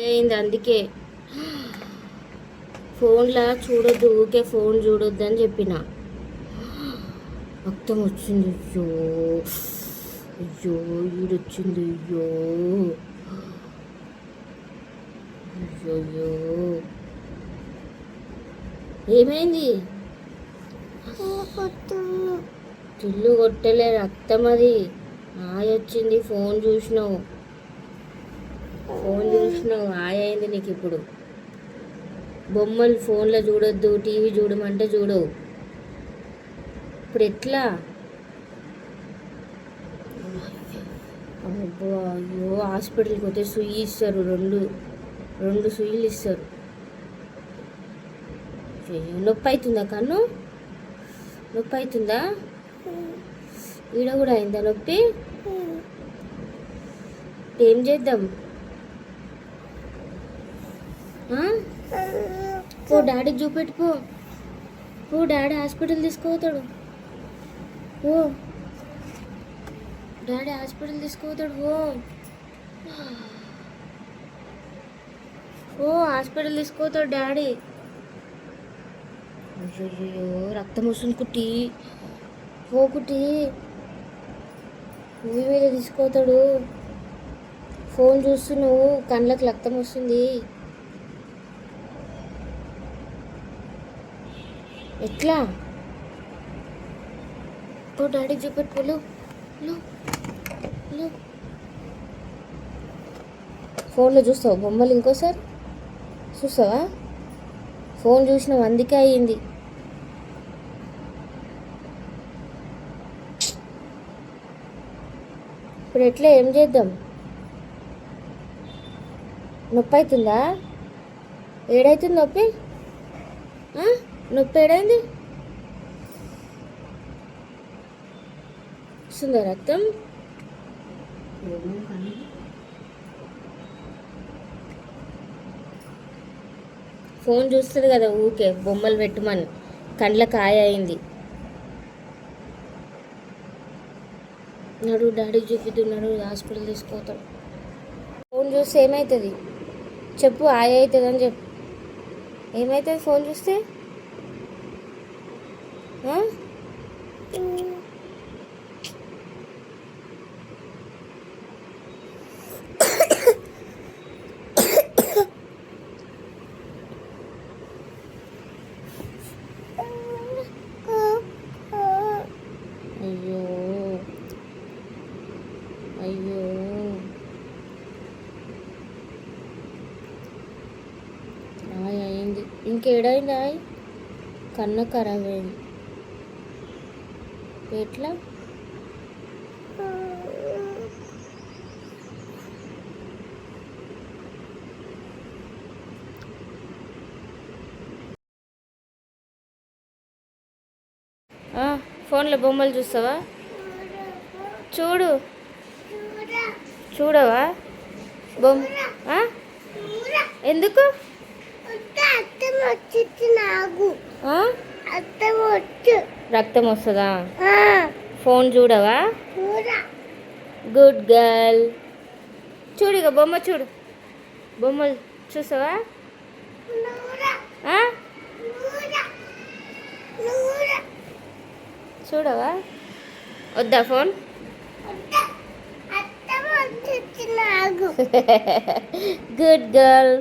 అయింది అందుకే ఫోన్లా చూడొద్దు, ఊకే ఫోన్ చూడొద్దు అని చెప్పిన. రక్తం వచ్చింది, అయ్యో అయ్యో ఈడొచ్చింది, అయ్యో అయ్యో ఏమైంది? చిల్లు కొట్టలే, రక్తం అది. వచ్చింది, ఫోన్ చూసినావు అయింది నీకు. ఇప్పుడు బొమ్మలు ఫోన్లో చూడొద్దు, టీవీ చూడమంటే చూడవు. ఇప్పుడు ఎట్లా? అయ్యో హాస్పిటల్కి పోతే సుయ్యి ఇస్తారు, రెండు సుయ్యిలు ఇస్తారు. నొప్పి అవుతుందా? కన్ను నొప్పి అవుతుందా? ఈడ కూడా అయిందా నొప్పి? ఏం చేద్దాం? పో డాడీకి చూపెట్టుకో, పో డాడీ హాస్పిటల్ తీసుకుపోతాడు, ఓ డాడీ హాస్పిటల్ తీసుకుపోతాడు, ఓ హాస్పిటల్ తీసుకుపోతాడు డాడీ. అయ్యో రక్తం వస్తుంది కుట్టి, ఓ కుట్టి మూవీ మీద తీసుకుపోతాడు. ఫోన్ చూస్తున్నావు, కళ్ళకి రక్తం వస్తుంది. ఎట్లా? ఓ డాడీకి చూపెట్టుకోలు. ఫోన్లో చూస్తావు బొమ్మలు? ఇంకోసారి చూస్తావా? ఫోన్ చూసినావు అందుకే అయ్యింది. ఇప్పుడు ఎట్లా? ఏం చేద్దాం? నొప్పి అవుతుందా? ఏడైతుంది నొప్పి? నొప్పి ఏడైంది? వస్తుందా రక్తం? ఫోన్ చూస్తుంది కదా ఊకే, బొమ్మలు పెట్టమని. కండ్ల కాయ అయింది. నడు డాడీకి చూపిస్తున్నాడు, హాస్పిటల్ తీసుకుపోతాడు. ఫోన్ చూస్తే ఏమవుతుంది చెప్పు? అవుతుంది అని చెప్పు. ఏమవుతుంది ఫోన్ చూస్తే? అయ్యో అయ్యో అయింది. ఇంకేడైంది? కన్ను ఖరాబ్ అయింది. ఎట్లా? ఫోన్లో బొమ్మలు చూస్తావా? చూడవా బొమ్మ? ఎందుకు? రక్తం వస్తుందా? ఫోన్ చూడవా? Good girl. చూడు, ఇక బొమ్మ చూడు, బొమ్మలు చూస్తావా? చూడవా? వద్దా ఫోన్? Good girl.